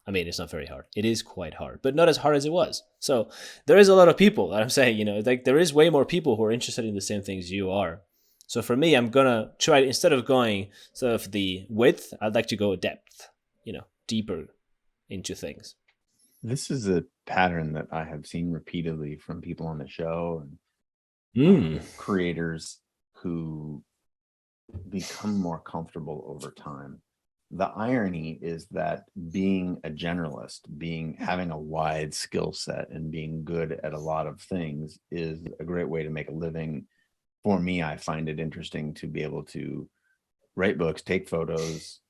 I mean, it's not very hard. It is quite hard, but not as hard as it was. So there is a lot of people that I'm saying, like there is way more people who are interested in the same things you are. So for me, I'm going to try, instead of going sort of the width, I'd like to go depth, deeper into things. This is a pattern that I have seen repeatedly from people on the show Mm. and creators who become more comfortable over time. The irony is that being a generalist, having a wide skill set and being good at a lot of things is a great way to make a living. For me, I find it interesting to be able to write books, take photos,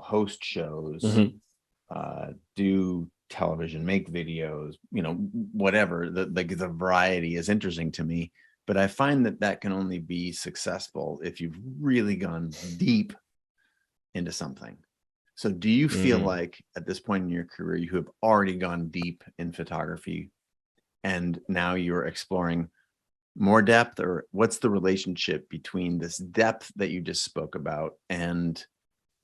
host shows, do television, make videos, whatever. The variety is interesting to me. But I find that can only be successful if you've really gone deep into something. So do you feel like at this point in your career, you have already gone deep in photography and now you're exploring more depth, or what's the relationship between this depth that you just spoke about and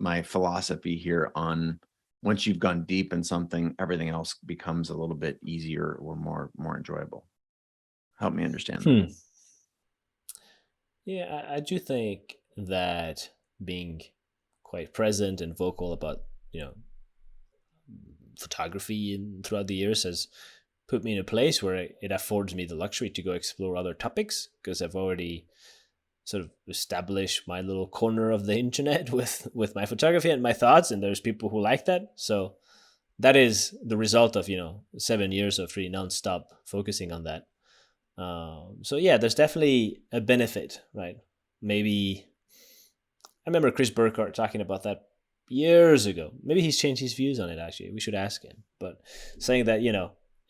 my philosophy here on once you've gone deep in something, everything else becomes a little bit easier or more enjoyable? Help me understand that. Yeah, I do think that being quite present and vocal about, photography throughout the years has put me in a place where it affords me the luxury to go explore other topics, because I've already sort of established my little corner of the internet with my photography and my thoughts, and there's people who like that. So that is the result of 7 years of really nonstop focusing on that. So yeah, there's definitely a benefit, right? Maybe I remember Chris Burkhardt talking about that years ago. Maybe he's changed his views on it, actually. We should ask him. But saying that,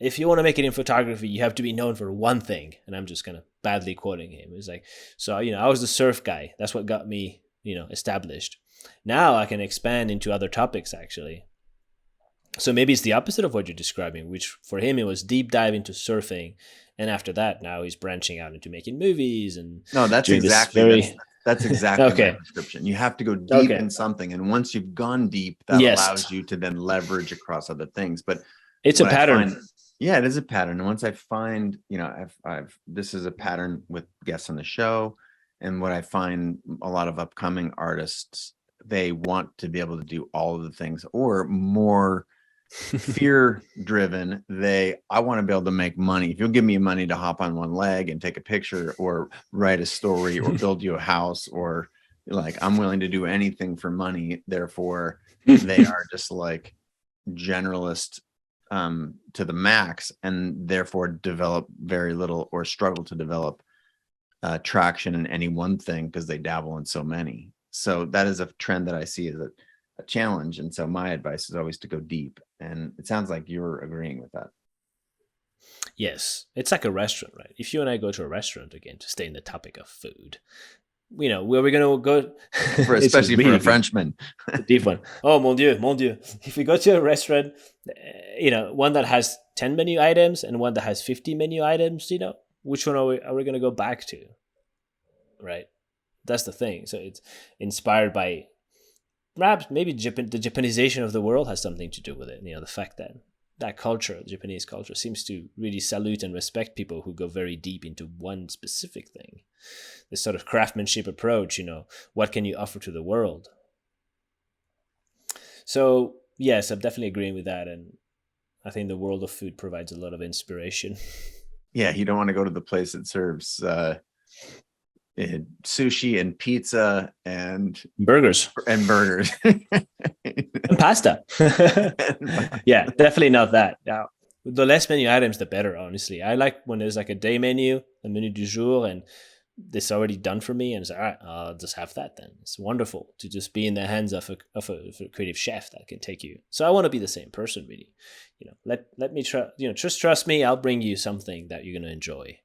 if you want to make it in photography, you have to be known for one thing. And I'm just kind of badly quoting him. It's like, so, I was the surf guy. That's what got me, established. Now I can expand into other topics, actually. So maybe it's the opposite of what you're describing, which for him, it was deep dive into surfing. And after that, now he's branching out into making movies and No, that's doing exactly this very... that's exactly Okay. my description. You have to go deep Okay. in something, and once you've gone deep, that Yes. allows you to then leverage across other things. But It's a what I pattern. find, yeah, it is a pattern. And once I find, I've this is a pattern with guests on the show, and what I find a lot of upcoming artists, they want to be able to do all of the things, or more fear driven. I want to be able to make money. If you'll give me money to hop on one leg and take a picture or write a story or build you a house, or like, I'm willing to do anything for money. Therefore, they are just like generalist to the max, and therefore develop very little or struggle to develop traction in any one thing because they dabble in so many. So that is a trend that I see as a challenge. And so my advice is always to go deep. And it sounds like you're agreeing with that. Yes. It's like a restaurant, right? If you and I go to a restaurant, again, to stay in the topic of food, where we're going to go. Especially really for a Frenchman. Deep one. Oh, mon Dieu, mon Dieu. If we go to a restaurant, one that has 10 menu items and one that has 50 menu items, which one are we going to go back to? Right? That's the thing. So it's inspired by perhaps maybe the Japanization of the world has something to do with it. The fact that that culture, the Japanese culture, seems to really salute and respect people who go very deep into one specific thing. This sort of craftsmanship approach, what can you offer to the world? So yes, I'm definitely agreeing with that, and I think the world of food provides a lot of inspiration. Yeah, you don't want to go to the place that serves sushi and pizza and Burgers burgers. and pasta. Yeah, definitely not that. Now, the less menu items, the better. Honestly, I like when there's like a day menu, a menu du jour, and this already done for me, and it's like, all right, I'll just have that then. It's wonderful to just be in the hands of a creative chef that can take you. So I want to be the same person, really. Let me try. Just trust me. I'll bring you something that you're gonna enjoy.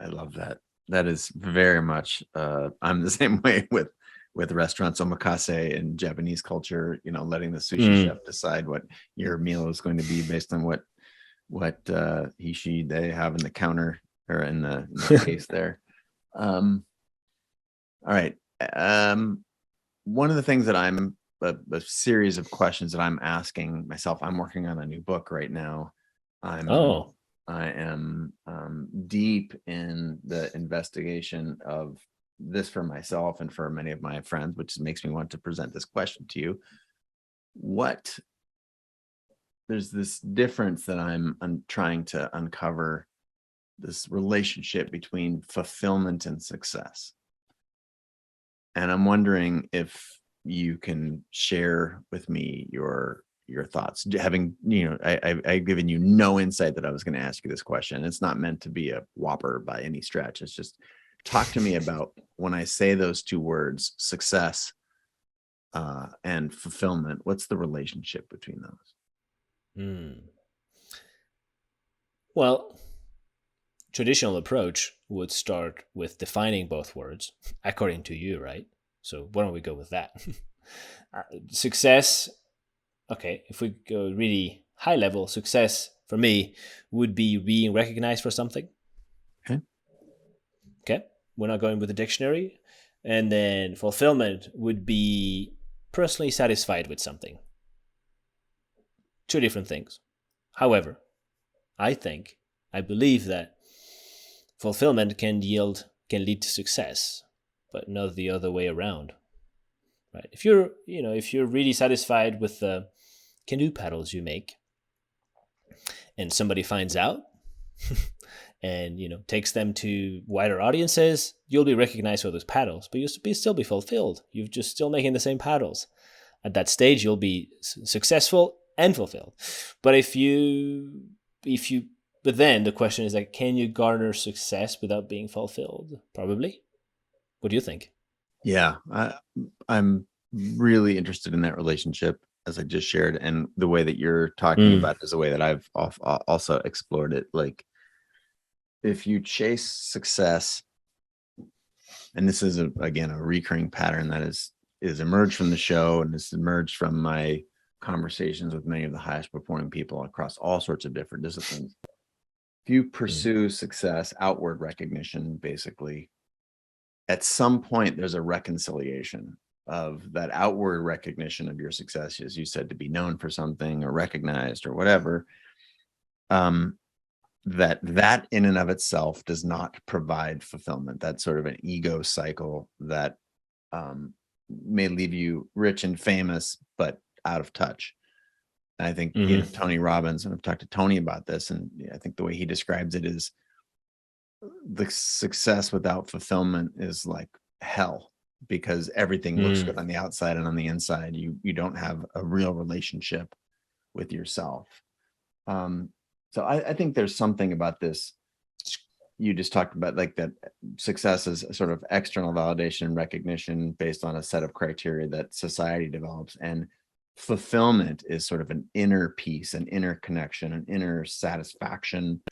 I love that. That is very much. I'm the same way with restaurants, omakase and Japanese culture. Letting the sushi chef decide what your meal is going to be based on what they have in the counter or in the case there. All right. One of the things that I'm a series of questions that I'm asking myself. I'm working on a new book right now. I am deep in the investigation of this for myself and for many of my friends, which makes me want to present this question to you. There's this difference that I'm trying to uncover, this relationship between fulfillment and success. And I'm wondering if you can share with me your thoughts. Having, I've given you no insight that I was going to ask you this question. It's not meant to be a whopper by any stretch. It's just, talk to me about when I say those two words, success and fulfillment, what's the relationship between those? Well, traditional approach would start with defining both words, according to you, right? So why don't we go with that? Success, okay, if we go really high level, success for me would be being recognized for something. Okay, we're not going with the dictionary. And then fulfillment would be personally satisfied with something. Two different things. However, I believe that fulfillment can lead to success, but not the other way around. Right? If you're really satisfied with the canoe paddles you make, and somebody finds out and takes them to wider audiences, you'll be recognized for those paddles, but you'll still be fulfilled. You're just still making the same paddles. At that stage, you'll be successful and fulfilled. But but then the question is like, can you garner success without being fulfilled? Probably. What do you think? Yeah, I'm really interested in that relationship, as I just shared, and the way that you're talking about it is the way that I've also explored it. Like, if you chase success, and this is again a recurring pattern that is emerged from the show and has emerged from my conversations with many of the highest performing people across all sorts of different disciplines. If you pursue success, outward recognition, basically, at some point there's a reconciliation of that outward recognition of your success, as you said, to be known for something or recognized or whatever. That in and of itself does not provide fulfillment. That's sort of an ego cycle that may leave you rich and famous, but out of touch. And I think Tony Robbins, and I've talked to Tony about this, and I think the way he describes it is the success without fulfillment is like hell, because everything looks good on the outside, and on the inside, you don't have a real relationship with yourself. So I think there's something about this. You just talked about, like, that success is a sort of external validation and recognition based on a set of criteria that society develops, and fulfillment is sort of an inner peace, an inner connection, an inner satisfaction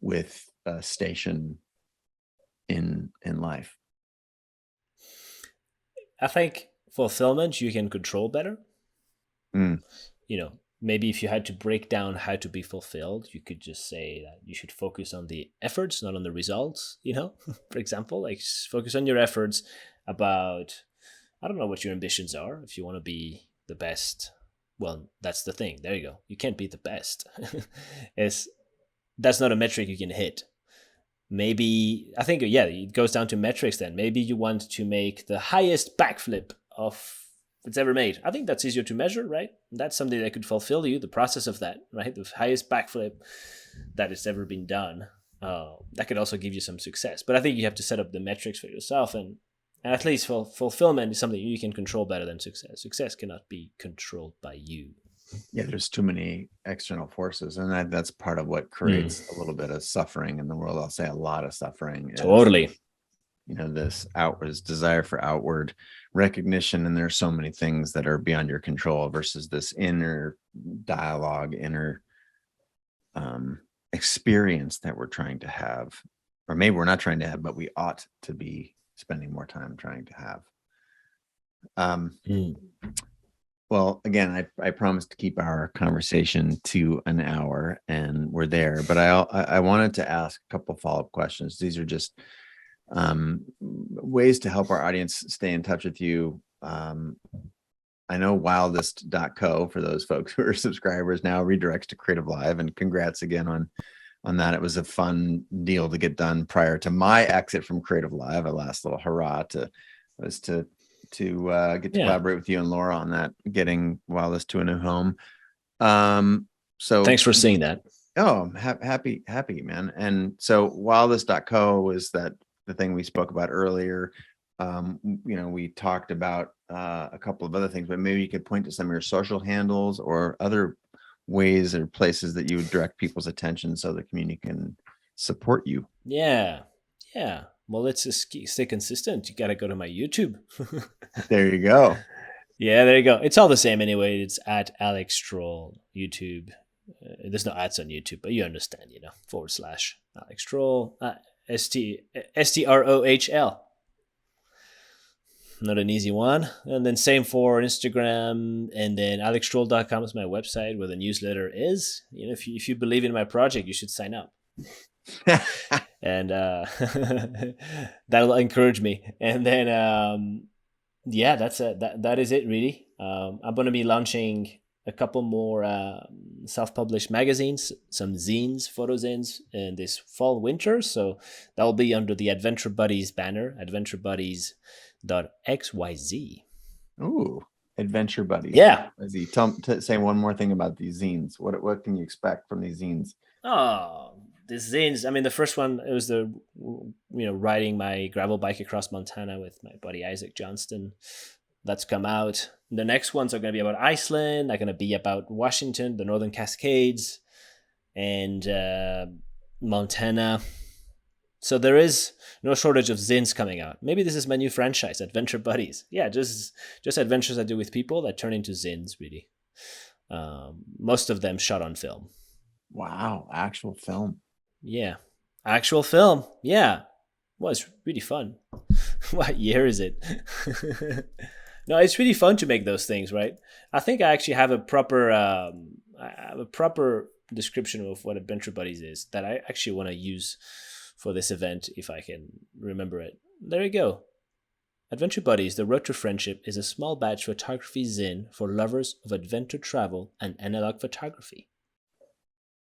with a station in life. I think fulfillment you can control better. Maybe if you had to break down how to be fulfilled, you could just say that you should focus on the efforts, not on the results, for example, like focus on your efforts about, I don't know what your ambitions are. If you want to be the best Well, that's the thing. There you go. You can't be the best. That's not a metric you can hit. Maybe, I think, yeah, it goes down to metrics then. Maybe you want to make the highest backflip of it's ever made. I think that's easier to measure, right? That's something that could fulfill you, the process of that, right? The highest backflip that has ever been done. That could also give you some success. But I think you have to set up the metrics for yourself, and at least fulfillment is something you can control better than success. Success cannot be controlled by you. Yeah, there's too many external forces, and that's part of what creates a little bit of suffering in the world. I'll say a lot of suffering. Totally. This desire for outward recognition, and there's so many things that are beyond your control versus this inner dialogue, inner experience that we're trying to have, or maybe we're not trying to have, but we ought to be spending more time trying to have. Well, again, I promised to keep our conversation to an hour, and we're there. But I wanted to ask a couple follow-up questions. These are just ways to help our audience stay in touch with you. I know wildest.co, for those folks who are subscribers now, redirects to CreativeLive, and congrats again on that. It was a fun deal to get done prior to my exit from CreativeLive. A last little hurrah was to get to collaborate with you and Laura on that, getting Wildest to a new home. So thanks for seeing that. Oh, I'm happy, man. And so wildest.co was the thing we spoke about earlier. We talked about a couple of other things, but maybe you could point to some of your social handles or other ways or places that you would direct people's attention so the community can support you. Yeah. Well, let's just stay consistent. You got to go to my YouTube. There you go. Yeah, there you go. It's all the same anyway. It's at Alex Stohl, YouTube. There's no ads on YouTube, but you understand, / Alex Stohl, STROHL. Not an easy one. And then same for Instagram. And then alexstohl.com is my website where the newsletter is. If you believe in my project, you should sign up. And that'll encourage me. And then that is it really. I'm going to be launching a couple more self-published magazines, some zines, photo zines in this fall winter. So that will be under the Adventure Buddies banner, adventurebuddies.xyz. Ooh, Adventure Buddies. Yeah. Say one more thing about these zines. What can you expect from these zines? Oh, the zines. I mean, the first one, it was riding my gravel bike across Montana with my buddy Isaac Johnston. That's come out. The next ones are going to be about Iceland. They're going to be about Washington, the Northern Cascades, and Montana. So there is no shortage of zines coming out. Maybe this is my new franchise, Adventure Buddies. Yeah, just adventures I do with people that turn into zines, really. Most of them shot on film. Wow, actual film. Yeah, actual film. Yeah. Well, it's really fun. What year is it? No, it's really fun to make those things, right? I think I actually have a proper description of what Adventure Buddies is that I actually want to use for this event if I can remember it. There you go. Adventure Buddies, The Road to Friendship, is a small batch photography zine for lovers of adventure travel and analog photography.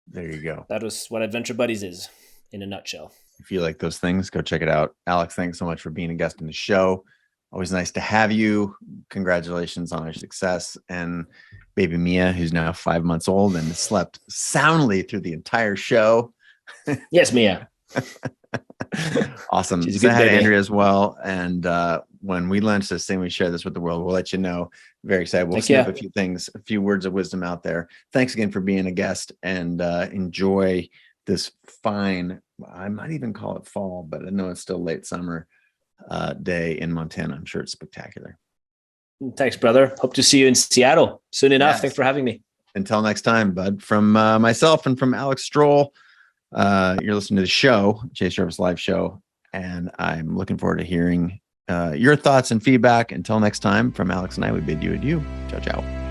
There you go. That was what Adventure Buddies is in a nutshell. If you like those things, go check it out. Alex, thanks so much for being a guest on the show. Always nice to have you. Congratulations on our success. And baby Mia, who's now 5 months old and slept soundly through the entire show. Yes, Mia. Awesome. She's a good baby. Andrea as well. And when we launch this thing, we share this with the world. We'll let you know. Very excited. We'll snip a few things, a few words of wisdom out there. Thanks again for being a guest, and enjoy this fine, I might even call it fall, but I know it's still late summer day in Montana. I'm sure it's spectacular. Thanks, brother. Hope to see you in Seattle soon enough. Yes. Thanks for having me. Until next time, bud. From myself and from Alex Stohl, you're listening to the show, Jarvis Live Show, and I'm looking forward to hearing your thoughts and feedback. Until next time, from Alex and I, we bid you adieu. Ciao, ciao.